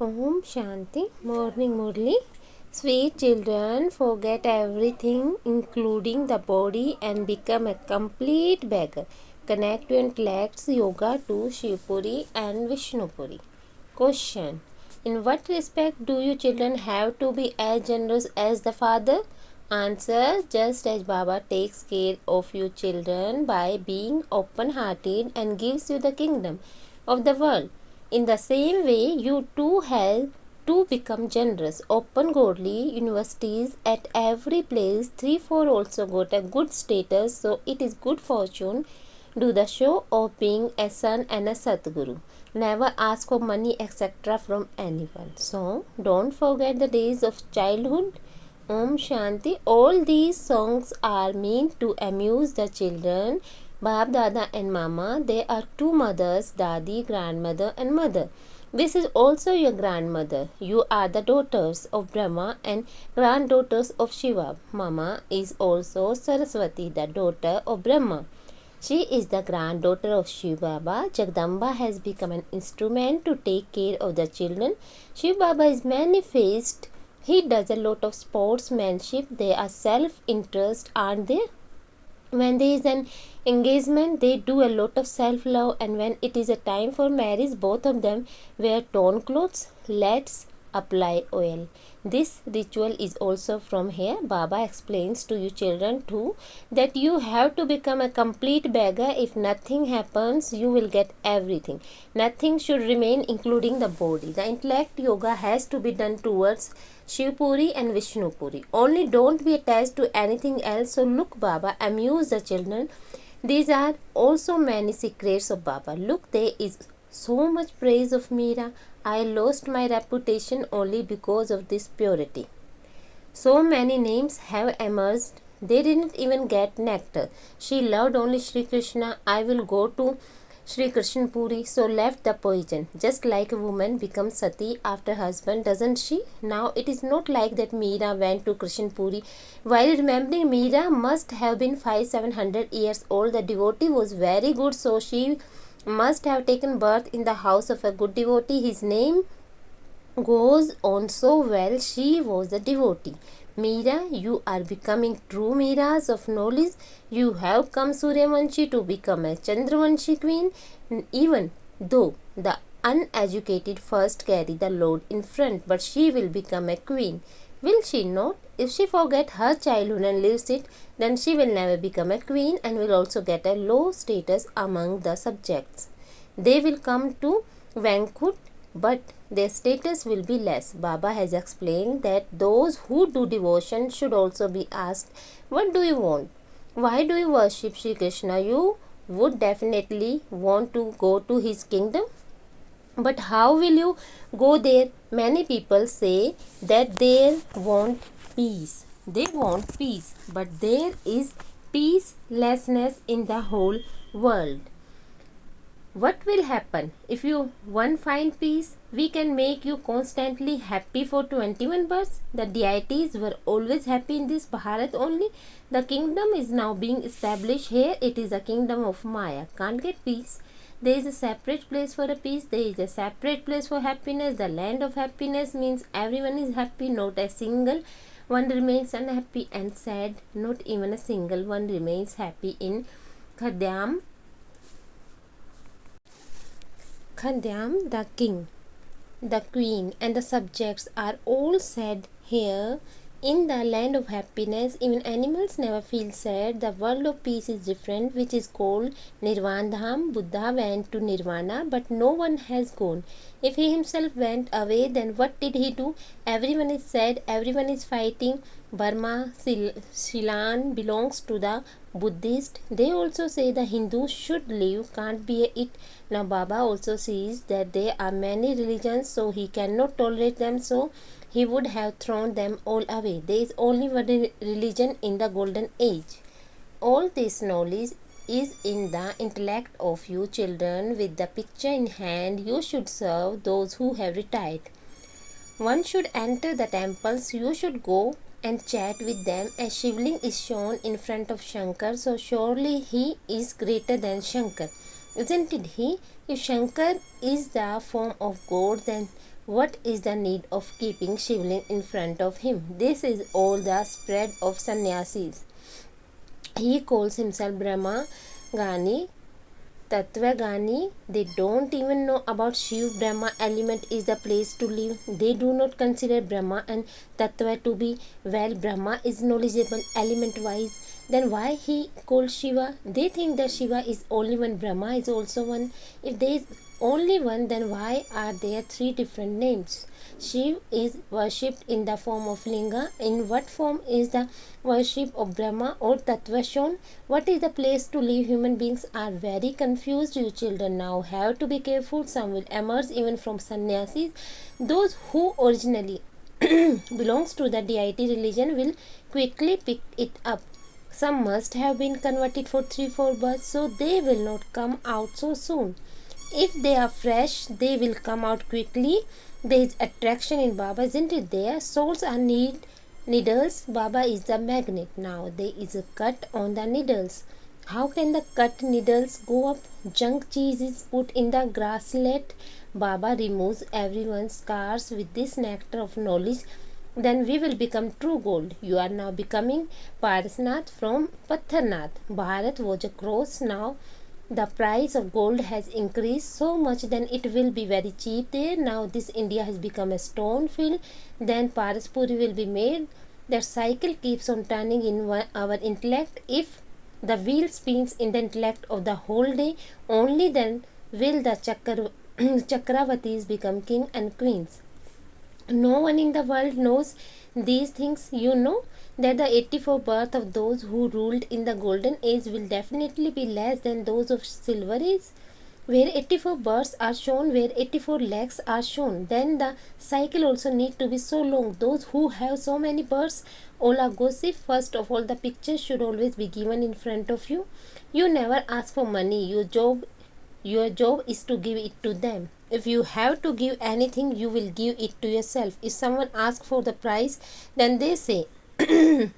Om Shanti. Morning Murali. Sweet children, forget everything, including the body, and become a complete beggar. Connect your intellects yoga to Shivpuri and Vishnupuri. Question: in what respect do you children have to be as generous as the father? Answer: just as Baba takes care of you children by being open hearted and gives you the kingdom of the world. In the same way, you too have to become generous. Open godly universities at every place. 3-4 also got a good status, so it is good fortune. Do the show of being a son and a Satguru. Never ask for money, etc. from anyone. So, don't forget the days of childhood. Om Shanti. All these songs are meant to amuse the children. Bab, Dada, and Mama. They are two mothers, Dadi, grandmother, and mother. This is also your grandmother. You are the daughters of Brahma and granddaughters of Shiva. Mama is also Saraswati, the daughter of Brahma. She is the granddaughter of Shiv Baba. Jagdamba has become an instrument to take care of the children. Shiv Baba is many-faced. He does a lot of sportsmanship. They are self-interest, aren't they? When there is an engagement, they do a lot of self-love, and when it is a time for marriage, both of them wear torn clothes. Let's apply oil. This ritual is also from here. Baba explains to you children too that you have to become a complete beggar. If nothing happens, you will get everything. Nothing should remain, including the body. The intellect yoga has to be done towards Shivpuri and Vishnupuri. Only don't be attached to anything else. So look, Baba, amuse the children. These are also many secrets of Baba. Look, there is so much praise of Meera. I lost my reputation only because of this purity. So many names have emerged. They didn't even get nectar. She loved only Sri Krishna. I will go to Sri Krishna Puri, so left the poison. Just like a woman becomes sati after husband, doesn't she? Now it is not like that Meera went to Krishna Puri. While remembering, Meera must have been 500-700 years old. The devotee was very good, so she must have taken birth in the house of a good devotee. His name goes on so well. She was a devotee. Meera, you are becoming true Meeras of knowledge. You have come Suryavanshi to become a Chandravanshi queen, even though the uneducated first carry the load in front, but she will become a queen. Will she not? If she forget her childhood and leaves it, then she will never become a queen and will also get a low status among the subjects. They will come to Vankut, but their status will be less. Baba has explained that those who do devotion should also be asked, what do you want? Why do you worship Sri Krishna? You would definitely want to go to his kingdom. But how will you go there? Many people say that they want peace. They want peace, but there is peacelessness in the whole world. What will happen if you one find peace? We can make you constantly happy for 21 births. The deities were always happy in this Bharat only. The kingdom is now being established here. It is a kingdom of Maya. Can't get peace. There is a separate place for a peace. There is a separate place for happiness. The land of happiness means everyone is happy. Not a single one remains unhappy and sad. Not even a single one remains happy in Khadyam. Khadyam, the king, the queen, and the subjects are all sad here. In the land of happiness, even animals never feel sad. The world of peace is different, which is called Nirvandham. Buddha went to Nirvana, but no one has gone. If he himself went away, then what did he do? Everyone is sad, everyone is fighting. Burma, Ceylon belongs to the Buddhist. They also say the Hindus should leave, can't be it. Now Baba also sees that there are many religions, so he cannot tolerate them, so he would have thrown them all away. There is only one religion in the golden age. All this knowledge is in the intellect of you children. With the picture in hand, you should serve those who have retired. One should enter the temples. You should go and chat with them. A shivling is shown in front of Shankar, so surely he is greater than Shankar. Isn't it he? If Shankar is the form of God, then what is the need of keeping Shivling in front of him? This is all the spread of sannyasis. He calls himself Brahma Gani, Tattvagani. They don't even know about Shiv. Brahma element is the place to live. They do not consider Brahma and Tattva to be, well, Brahma is knowledgeable element wise. Then why he called Shiva? They think that Shiva is only one, Brahma is also one. If there is only one, then why are there three different names? Shiv is worshipped in the form of Linga. In what form is the worship of Brahma or Tattva shown? What is the place to live? Human beings are very confused. You children now have to be careful. Some will emerge even from sannyasis. Those who originally belongs to the deity religion will quickly pick it up. Some must have been converted for 3-4 births, so they will not come out so soon. If they are fresh, they will come out quickly. There is attraction in Baba, isn't it there? Souls are needles. Baba is the magnet. Now there is a cut on the needles. How can the cut needles go up? Junk cheese is put in the grasslet. Baba removes everyone's scars with this nectar of knowledge. Then we will become true gold. You are now becoming Parasnath from Patharnath. Bharat was a cross. Now the price of gold has increased so much, then it will be very cheap there. Now this India has become a stone field, then Paraspuri will be made. That cycle keeps on turning in our intellect. If the wheel spins in the intellect of the whole day, only then will the Chakravatis become king and queens. No one in the world knows these things. You know that the 84 birth of those who ruled in the golden age will definitely be less than those of silver age. Where 84 births are shown, where 84 legs are shown, then the cycle also need to be so long. Those who have so many births, Ola gossip, first of all the picture should always be given in front of you. You never ask for money. Your job is to give it to them. If you have to give anything, you will give it to yourself. If someone asks for the price, then they say that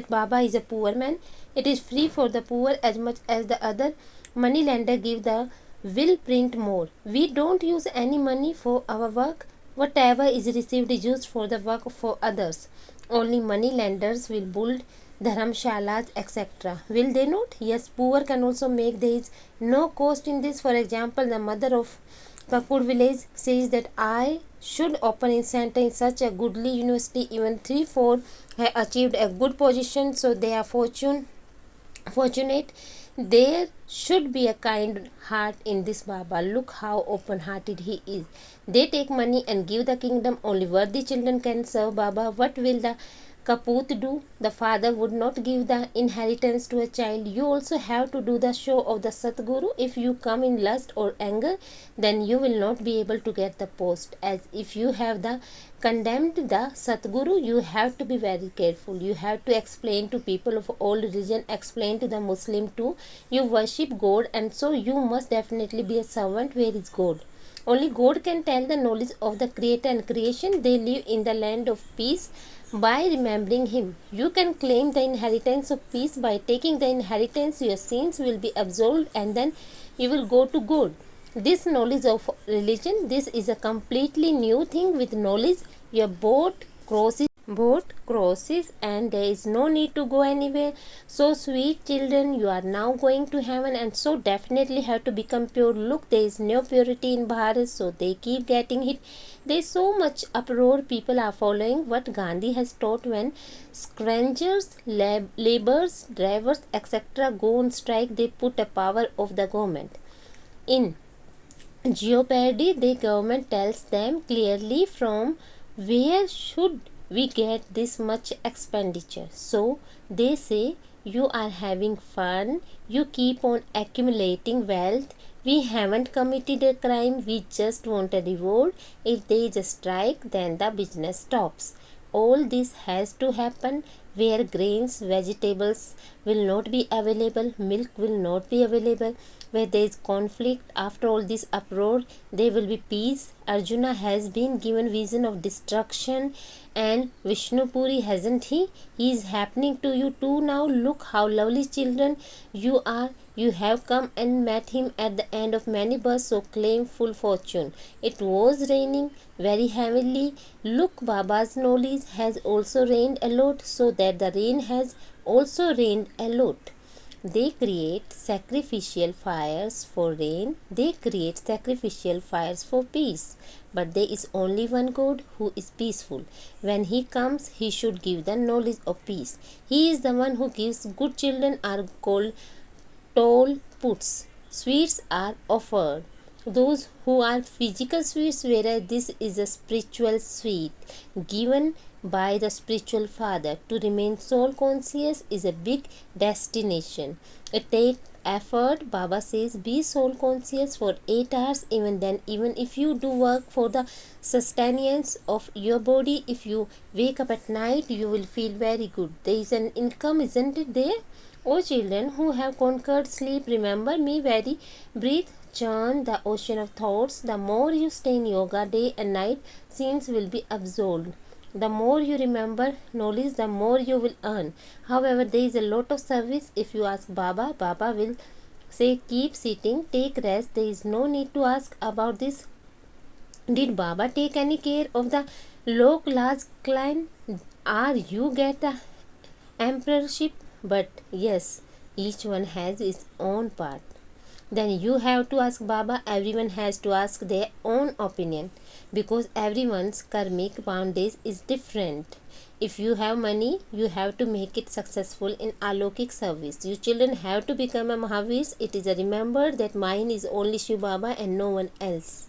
Baba is a poor man. It is free for the poor as much as the other moneylender give the will print more. We don't use any money for our work. Whatever is received is used for the work for others. Only moneylenders will build dharamshalas, etc. Will they not? Yes, poor can also make. There is no cost in this. For example, the mother of Kakur village says that I should open in center in such a goodly university. Even 3-4 have achieved a good position, so they are fortunate. There should be a kind heart in this Baba. Look how open hearted he is. They take money and give the kingdom. Only worthy children can serve Baba. What will the Kaput do? The father would not give the inheritance to a child. You also have to do the show of the Satguru. If you come in lust or anger, then you will not be able to get the post. As if you have the condemned the Satguru, you have to be very careful. You have to explain to people of all religion, explain to the Muslim too. You worship God, and so you must definitely be a servant. Where is God? Only God can tell the knowledge of the Creator and creation. They live in the land of peace by remembering Him. You can claim the inheritance of peace by taking the inheritance. Your sins will be absolved, and then you will go to God. This knowledge of religion, this is a completely new thing. With knowledge, your boat crosses and there is no need to go anywhere. So sweet children, you are now going to heaven, and so definitely have to become pure. Look, there is no purity in Bharat, so they keep getting hit. There is so much uproar. People are following what Gandhi has taught. When scroungers, laborers, drivers, etc. go on strike, they put a power of the government in jeopardy. The government tells them clearly from where should we get this much expenditure. So they say, you are having fun, you keep on accumulating wealth, we haven't committed a crime, we just want a reward. If there is a strike, then the business stops. All this has to happen where grains, vegetables will not be available, milk will not be available. Where there is conflict, after all this uproar, there will be peace. Arjuna has been given vision of destruction, and Vishnupuri, hasn't he? He is happening to you too now. Look how lovely children you are. You have come and met him at the end of many births, so claim full fortune. It was raining very heavily. Look, Baba's knowledge has also rained a lot, so that the rain has also rained a lot. They create sacrificial fires for rain. They create sacrificial fires for peace. But there is only one God who is peaceful. When He comes, He should give the knowledge of peace. He is the one who gives. Good children are called toll puts. Sweets are offered. Those who are physical sweets, whereas this is a spiritual sweet given by the spiritual father. To remain soul conscious is a big destination. It takes effort. Baba says be soul conscious for 8 hours. Even then, even if you do work for the sustenance of your body, if you wake up at night, you will feel very good. There is an income, isn't it there? O children who have conquered sleep, remember me very. Breathe, churn the ocean of thoughts. The more you stay in yoga day and night, sins will be absolved. The more you remember knowledge, the more you will earn. However, there is a lot of service. If you ask Baba, Baba will say keep sitting, take rest. There is no need to ask about this. Did Baba take any care of the low class client? Are you get the emperorship? But yes, each one has its own part. Then you have to ask Baba. Everyone has to ask their own opinion, because everyone's karmic boundaries is different. If you have money, you have to make it successful in alokik service. You children have to become a Mahavir. It is a remember that mine is only Shiv Baba and no one else.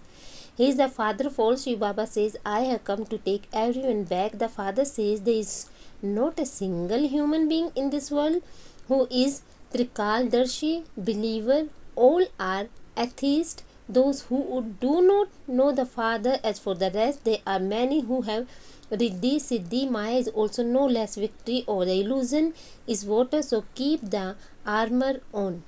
He is the father of all. Shiv Baba says, I have come to take everyone back. The father says there is not a single human being in this world who is Trikaldarshi, believer. All are atheists, those who do not know the Father. As for the rest, there are many who have Riddhi, Siddhi. Maya is also no less. Victory over the illusion is water, so keep the armor on.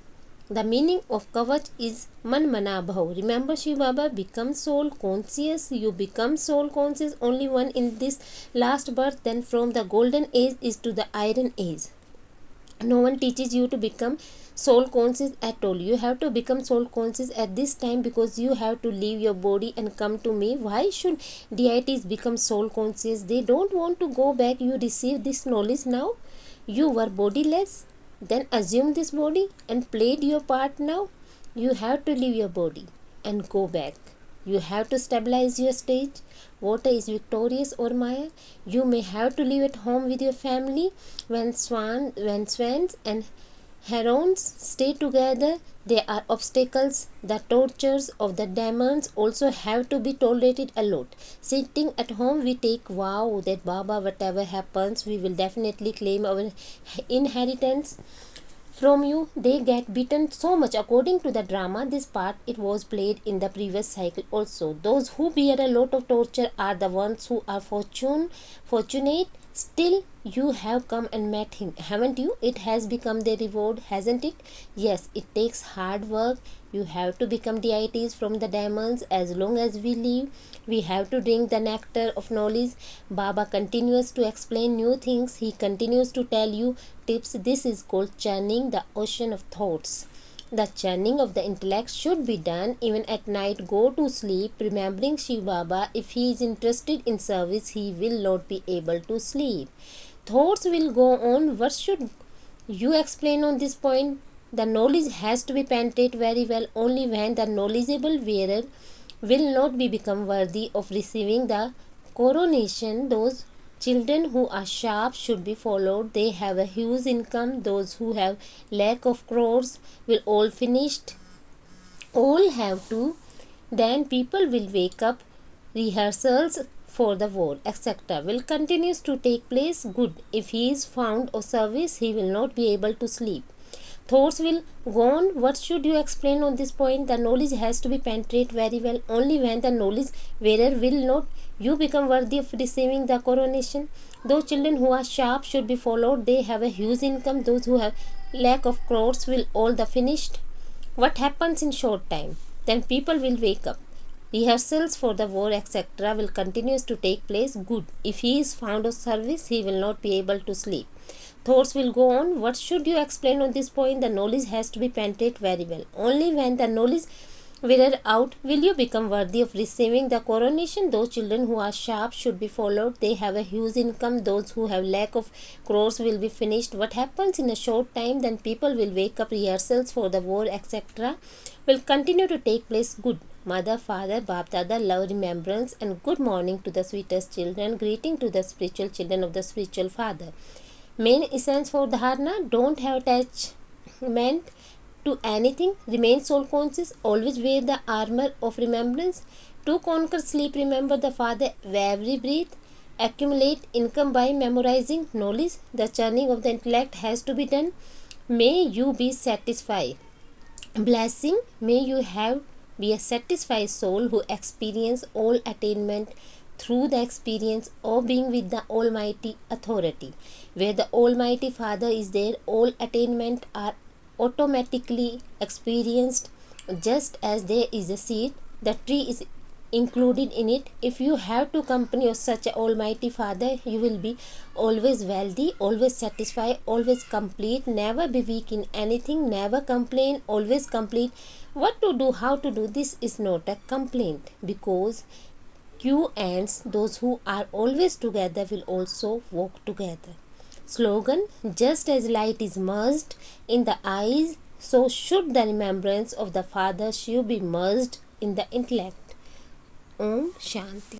The meaning of Kavach is Man Mana Bhav. Remember, Shiv Baba, become soul conscious. You become soul conscious only one in this last birth. Then from the golden age is to the iron age. No one teaches you to become soul conscious at all. You have to become soul conscious at this time, because you have to leave your body and come to me. Why should deities become soul conscious? They don't want to go back. You receive this knowledge now. You were bodiless, then assume this body and played your part. Now you have to leave your body and go back. You have to stabilize your stage. Water is victorious or Maya. You may have to live at home with your family. When swans and herons stay together, there are obstacles. The tortures of the demons also have to be tolerated a lot. Sitting at home, we take vow that Baba, whatever happens, we will definitely claim our inheritance from you. They get beaten so much. According to the drama, this part it was played in the previous cycle also. Those who bear a lot of torture are the ones who are fortunate. Still, you have come and met him, haven't you? It has become their reward, hasn't it? Yes, it takes hard work. You have to become deities from the demons. As long as we live, we have to drink the nectar of knowledge. Baba continues to explain new things. He continues to tell you tips. This is called churning the ocean of thoughts. The churning of the intellect should be done even at night. Go to sleep remembering Shiv Baba. If he is interested in service, he will not be able to sleep. Thoughts will go on. What should you explain on this point? The knowledge has to be penetrated very well. Only when the knowledgeable wearer will not be become worthy of receiving the coronation. Those children who are sharp should be followed. They have a huge income. Those who have lack of crores will all finished. All have to. Then people will wake up. Rehearsals for the war, etc. will continues to take place. Good. If he is found of service, he will not be able to sleep. Thoughts will go on. What should you explain on this point? The knowledge has to be penetrated very well. Only when the knowledge wearer will not you become worthy of receiving the coronation. Those children who are sharp should be followed. They have a huge income. Those who have lack of crores will all the finished. What happens in short time? Then people will wake up. Rehearsals for the war, etc. will continue to take place. Good. If he is found of service, he will not be able to sleep. thoughts will go on. What should you explain on this point? The knowledge has to be penetrate very well. Only when the knowledge wear out will you become worthy of receiving the coronation. Those children who are sharp should be followed. They have a huge income. Those who have lack of crores will be finished. What happens in a short time? Then people will wake up. Rehearsals for the war, etc., will continue to take place. Good mother, father, Bap Dada, love, remembrance, and good morning to the sweetest children. Greeting to the spiritual children of the spiritual father. Main essence for dharana: don't have attachment to anything, remain soul conscious, always wear the armor of remembrance. To conquer sleep, remember the Father every breath. Accumulate income by memorizing knowledge. The churning of the intellect has to be done. May you be satisfied. Blessing: may you have be a satisfied soul who experience all attainment through the experience of being with the Almighty authority. Where the Almighty Father is there, all attainment are automatically experienced. Just as there is a seed, the tree is included in it. If you have to company of such a Almighty Father, you will be always wealthy, always satisfied, always complete, never be weak in anything, never complain, always complete. What to do, how to do, this is not a complaint, because Q ends, those who are always together will also walk together. Slogan: just as light is merged in the eyes, so should the remembrance of the Father Shiv be merged in the intellect. Om Shanti.